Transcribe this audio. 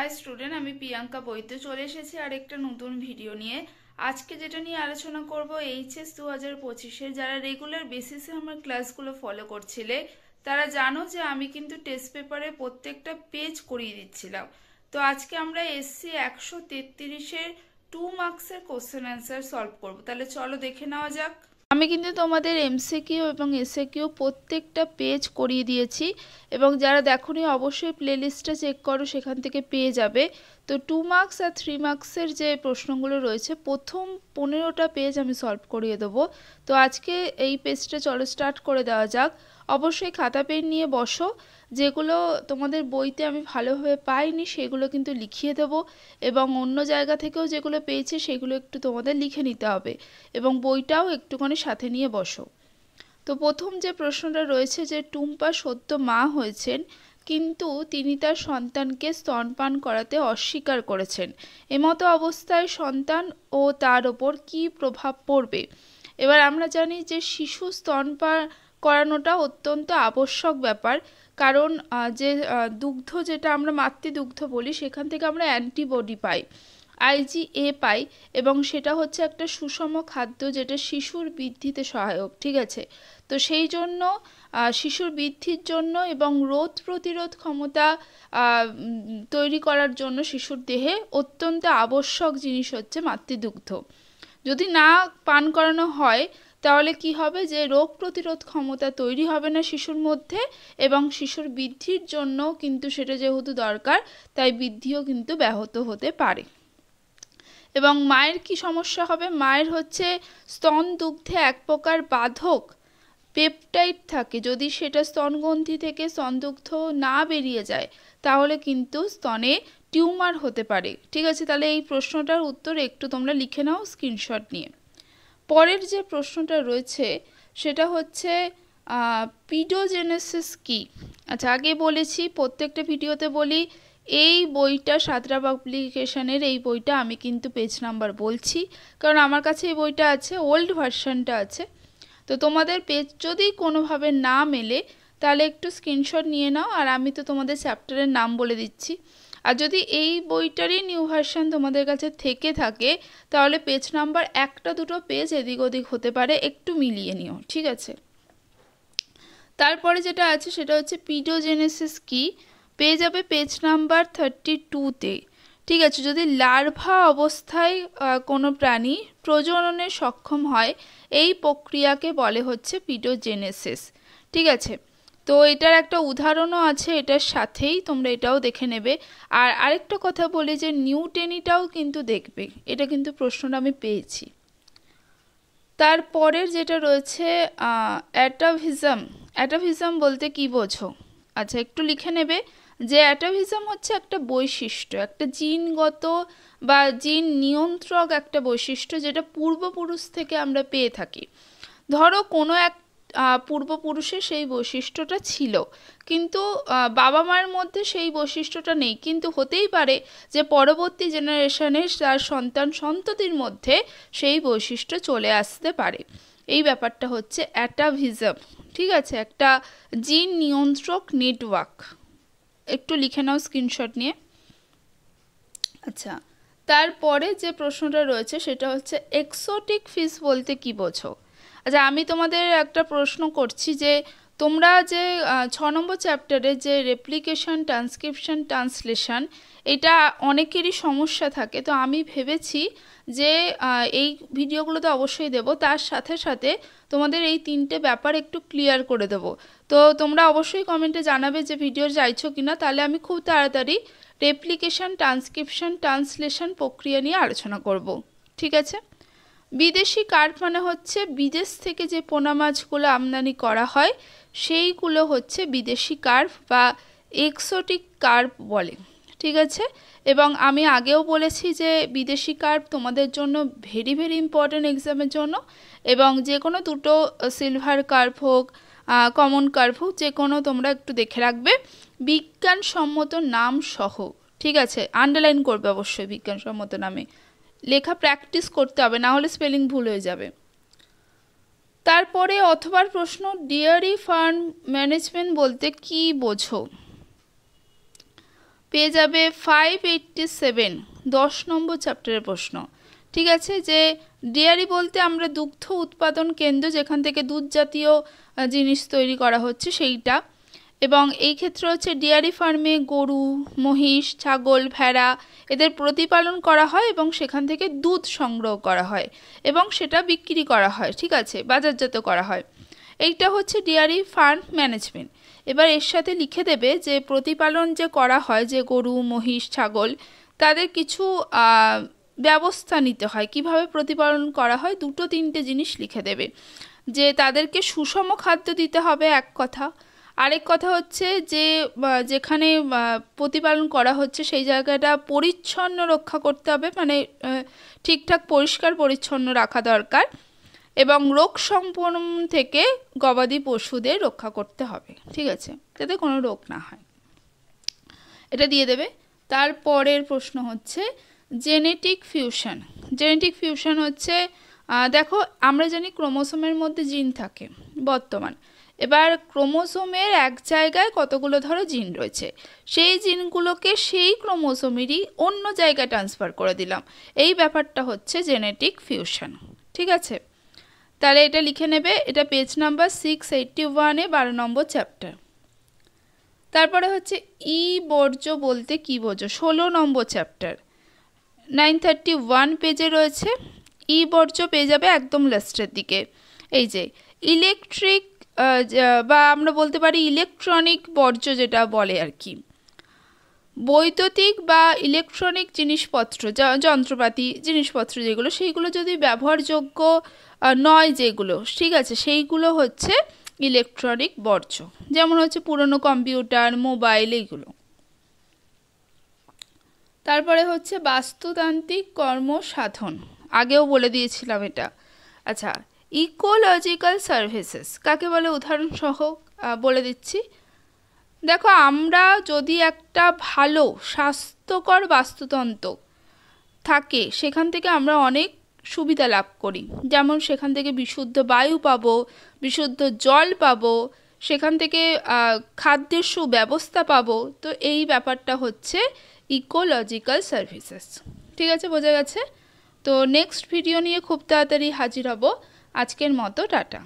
High student, আমি প্রিয়াঙ্কা বইতে চলে এসেছি আর একটা নতুন ভিডিও নিয়ে। আজকে যেটা নিয়ে আলোচনা করব, এইচএস 2025-এর যারা রেগুলার বেসিসে আমার ক্লাসগুলো ফলো করছিলে তারা জানো যে আমি কিন্তু টেস্ট পেপারে প্রত্যেকটা পেজ করিয়ে দিচ্ছিলাম। তো আজকে আমরা এসসি 133-এর 2 মার্কসের কোশ্চেন অ্যান্সার সলভ করব। তাহলে চলো দেখে নেওয়া যাক। আমি কিন্তু তোমাদের এমসিকিউ এবং এসএকিউ প্রত্যেকটা পেজ করিয়ে দিয়েছি, এবং যারা দেখোনি অবশ্যই প্লেলিস্টটা চেক করো, সেখান থেকে পেয়ে যাবে। তো 2 মার্কস আর 3 মার্কসের যে প্রশ্নগুলো রয়েছে প্রথম 15টা পেজ আমি সলভ করিয়ে দেবো। তো আজকে এই পেজটা চলো স্টার্ট করে দেওয়া যাক। অবশ্যই খাতা পেন নিয়ে বসো, যেগুলো তোমাদের বইতে আমি ভালোভাবে পাইনি সেগুলো কিন্তু লিখিয়ে দেবো, এবং অন্য জায়গা থেকেও যেগুলো পেয়েছি সেগুলো একটু তোমাদের লিখে নিতে হবে, এবং বইটাও একটুখানি সাথে নিয়ে বসো। তো প্রথম যে প্রশ্নটা রয়েছে যে টুম্পা সদ্য মা হয়েছেন, কিন্তু তিনি তার সন্তানকে স্তনপান করাতে অস্বীকার করেছেন। এমতো অবস্থায় সন্তান ও তার ওপর কী প্রভাব পড়বে? এবার আমরা জানি যে শিশু স্তনপান করানোটা অত্যন্ত আবশ্যক ব্যাপার, কারণ যে দুগ্ধ, যেটা আমরা মাতৃদুগ্ধ বলি, সেখান থেকে আমরা অ্যান্টিবডি পাই, আইজিএ পাই, এবং সেটা হচ্ছে একটা সুষম খাদ্য যেটা শিশুর বৃদ্ধিতে সহায়ক। ঠিক আছে, তো সেই জন্য শিশুর বৃদ্ধির জন্য এবং রোগ প্রতিরোধ ক্ষমতা তৈরি করার জন্য শিশুর দেহে অত্যন্ত আবশ্যক জিনিস হচ্ছে মাতৃদুগ্ধ। যদি না পান করানো হয় তাহলে কি হবে, যে রোগ প্রতিরোধ ক্ষমতা তৈরি হবে না শিশুর মধ্যে, এবং শিশুর বৃদ্ধির জন্য কিন্তু সেটা যেহেতু দরকার, তাই বৃদ্ধিও কিন্তু ব্যাহত হতে পারে। এবং মায়ের কি সমস্যা হবে? মায়ের হচ্ছে স্তন দুগ্ধে এক প্রকার বাধক পেপটাইড থাকে, যদি সেটা স্তনগ্রন্থি থেকে স্তনদুগ্ধ না বেরিয়ে যায় তাহলে কিন্তু স্তনে টিউমার হতে পারে। ঠিক আছে, তাহলে এই প্রশ্নটার উত্তর একটু তোমরা লিখে নাও স্ক্রিনশট নিয়ে। পরের যে প্রশ্নটা রয়েছে সেটা হচ্ছে পিডোজেনেসিস কি? আচ্ছা, আগে বলেছি, প্রত্যেকটা ভিডিওতে বলি, এই বইটা সাঁতরা পাবলিকেশনের এই বইটা আমি কিন্তু পেজ নাম্বার বলছি, কারণ আমার কাছে এই বইটা আছে, ওল্ড ভার্সনটা আছে। তো তোমাদের পেজ যদি কোনোভাবে না মেলে তাহলে একটু স্ক্রিনশট নিয়ে নাও, আর আমি তো তোমাদের চ্যাপ্টারের নাম বলে দিচ্ছি। আর যদি এই বইটারই নিউ ভার্সন তোমাদের কাছে থেকে থাকে তাহলে পেজ নাম্বার একটা দুটো পেজ এদিক ওদিক হতে পারে, একটু মিলিয়ে নিও। ঠিক আছে, তারপরে যেটা আছে সেটা হচ্ছে পিডোজেনেসিস কি, পেয়ে যাবে পেজ নাম্বার 32-তে। ঠিক আছে, যদি লার্ভা অবস্থায় কোনো প্রাণী প্রজননে সক্ষম হয়, এই প্রক্রিয়াকে বলে হচ্ছে পিডোজেনেসিস। ঠিক আছে, তো এটার একটা উদাহরণও আছে এটার সাথেই, তোমরা এটাও দেখে নেবে। আর আরেকটা কথা বলি যে নিউটেনিটাও কিন্তু দেখবে, এটা কিন্তু প্রশ্নটা আমি পেয়েছি। তারপরের যেটা রয়েছে অ্যাটাভিজম। অ্যাটাভিজম বলতে কি বোঝো? আচ্ছা, একটু লিখে নেবে যে অ্যাটাভিজম হচ্ছে একটা বৈশিষ্ট্য, একটা জিনগত বা জিন নিয়ন্ত্রক একটা বৈশিষ্ট্য যেটা পূর্বপুরুষ থেকে আমরা পেয়ে থাকি। ধরো কোনো এক পূর্বপুরুষের সেই বৈশিষ্ট্যটা ছিল, কিন্তু বাবা মায়ের মধ্যে সেই বৈশিষ্ট্যটা নেই, কিন্তু হতেই পারে যে পরবর্তী জেনারেশনের তার সন্তান সন্ততির মধ্যে সেই বৈশিষ্ট্য চলে আসতে পারে। এই ব্যাপারটা হচ্ছে অ্যাটাভিজম। ঠিক আছে, একটা জিন নিয়ন্ত্রক নেটওয়ার্ক। একটু লিখে নাও স্ক্রিনশট নিয়ে। আচ্ছা, তারপরে যে প্রশ্নটা রয়েছে সেটা হচ্ছে এক্সোটিক ফিশ বলতে কি বোঝো? আচ্ছা, আমি তোমাদের একটা প্রশ্ন করছি যে তোমরা যে 6 নম্বর চ্যাপ্টারে যে রেপ্লিকেশন, ট্রান্সক্রিপশন, ট্রান্সলেশন, এটা অনেকেরই সমস্যা থাকে। তো আমি ভেবেছি যে এই ভিডিওগুলোতে অবশ্যই দেব, তার সাথে সাথে তোমাদের এই 3টে ব্যাপার একটু ক্লিয়ার করে দেবো। তো তোমরা অবশ্যই কমেন্টে জানাবে যে ভিডিও চাইছো কিনা, তাহলে আমি খুব তাড়াতাড়ি রেপ্লিকেশন, ট্রান্সক্রিপশন, ট্রান্সলেশন প্রক্রিয়া নিয়ে আলোচনা করব। ঠিক আছে, বিদেশি কার্প মানে হচ্ছে বিদেশ থেকে যে পোনা মাছগুলো আমদানি করা হয় সেইগুলো হচ্ছে বিদেশি কার্প বা এক্সোটিক কার্প বলে। ঠিক আছে, এবং আমি আগেও বলেছি যে বিদেশি কার্প তোমাদের জন্য ভেরি ভেরি ইম্পর্ট্যান্ট এক্সামের জন্য, এবং যে কোনো দুটো সিলভার কার্প হোক, কমন কার্প হোক, যে কোনো তোমরা একটু দেখে রাখবে বিজ্ঞানসম্মত নাম সহ। ঠিক আছে, আন্ডারলাইন করবে অবশ্যই বিজ্ঞানসম্মত নামে, লেখা প্র্যাকটিস করতে হবে, না হলে স্পেলিং ভুল হয়ে যাবে। তারপরে অথবার প্রশ্ন, ডেয়ারি ফার্ম ম্যানেজমেন্ট বলতে কি বোঝো? পেয়ে যাবে 587 10 নম্বর চ্যাপ্টারের প্রশ্ন। ঠিক আছে, যে ডেয়ারি বলতে আমরা দুগ্ধ উৎপাদন কেন্দ্র, যেখান থেকে দুধ জাতীয় জিনিস তৈরি করা হচ্ছে সেইটা। এবং এই ক্ষেত্রে হচ্ছে ডেয়ারি ফার্মে গরু, মহিষ, ছাগল, ভেড়া এদের প্রতিপালন করা হয় এবং সেখান থেকে দুধ সংগ্রহ করা হয় এবং সেটা বিক্রি করা হয়, ঠিক আছে, বাজারজাত করা হয়। এইটা হচ্ছে ডেয়ারি ফার্ম ম্যানেজমেন্ট। এবার এর সাথে লিখে দেবে যে প্রতিপালন যে করা হয়, যে গরু, মহিষ, ছাগল, তাদের কিছু ব্যবস্থা নিতে হয়, কিভাবে প্রতিপালন করা হয়, 2-3টে জিনিস লিখে দেবে। যে তাদেরকে সুষম খাদ্য দিতে হবে এক কথা, আরেক কথা হচ্ছে যে যেখানে প্রতিপালন করা হচ্ছে সেই জায়গাটা পরিচ্ছন্ন রক্ষা করতে হবে, মানে ঠিকঠাক পরিষ্কার পরিচ্ছন্ন রাখা দরকার, এবং রোগ সংক্রমণ থেকে গবাদি পশুদের রক্ষা করতে হবে, ঠিক আছে, যাতে কোনো রোগ না হয়, এটা দিয়ে দেবে। তারপরের প্রশ্ন হচ্ছে জেনেটিক ফিউশন। জেনেটিক ফিউশন হচ্ছে দেখো আমরা জানি ক্রোমোসোমের মধ্যে জিন থাকে বর্তমান। এবার ক্রোমোসোমের এক জায়গায় কতগুলো ধরো জিন রয়েছে, সেই জিনগুলোকে সেই ক্রোমোসোমেরই অন্য জায়গায় ট্রান্সফার করে দিলাম, এই ব্যাপারটা হচ্ছে জেনেটিক ফিউশন, ঠিক আছে। তাহলে এটা লিখে নেবে, এটা পেজ নাম্বার 681-এ 12 নম্বর চ্যাপ্টার। তারপরে হচ্ছে ই বর্জ্য বলতে কি বোঝো, 16 নম্বর চ্যাপ্টার, 931 পেজে রয়েছে। ই বর্জ্য পেয়ে যাবে একদম লাস্টের দিকে। এই যে ইলেকট্রিক বা আমরা বলতে পারি ইলেকট্রনিক বর্জ্য যেটা বলে আর কি, বৈদ্যুতিক বা ইলেকট্রনিক জিনিসপত্র, যন্ত্রপাতি জিনিসপত্র যেগুলো, সেইগুলো যদি ব্যবহারযোগ্য নয় যেগুলো, ঠিক আছে, সেইগুলো হচ্ছে ইলেকট্রনিক বর্জ্য, যেমন হচ্ছে পুরনো কম্পিউটার, মোবাইল, এইগুলো। তারপরে হচ্ছে বাস্তুতান্ত্রিক কর্মসাধন, আগেও বলে দিয়েছিলাম এটা। আচ্ছা, ইকোলজিক্যাল সার্ভিসেস কাকে বলে উদাহরণ সহ বলে দিচ্ছি। দেখো আমরা যদি একটা ভালো স্বাস্থ্যকর বাস্তুতন্ত্র থাকে সেখান থেকে আমরা অনেক সুবিধা লাভ করি, যেমন সেখান থেকে বিশুদ্ধ বায়ু পাবো, বিশুদ্ধ জল পাবো, সেখান থেকে খাদ্যের সুব্যবস্থা পাবো। তো এই ব্যাপারটা হচ্ছে ইকোলজিক্যাল সার্ভিসেস, ঠিক আছে, বোঝা গেছে। তো নেক্সট ভিডিও নিয়ে খুব তাড়াতাড়ি হাজির হব। আজকের মতো টাটা।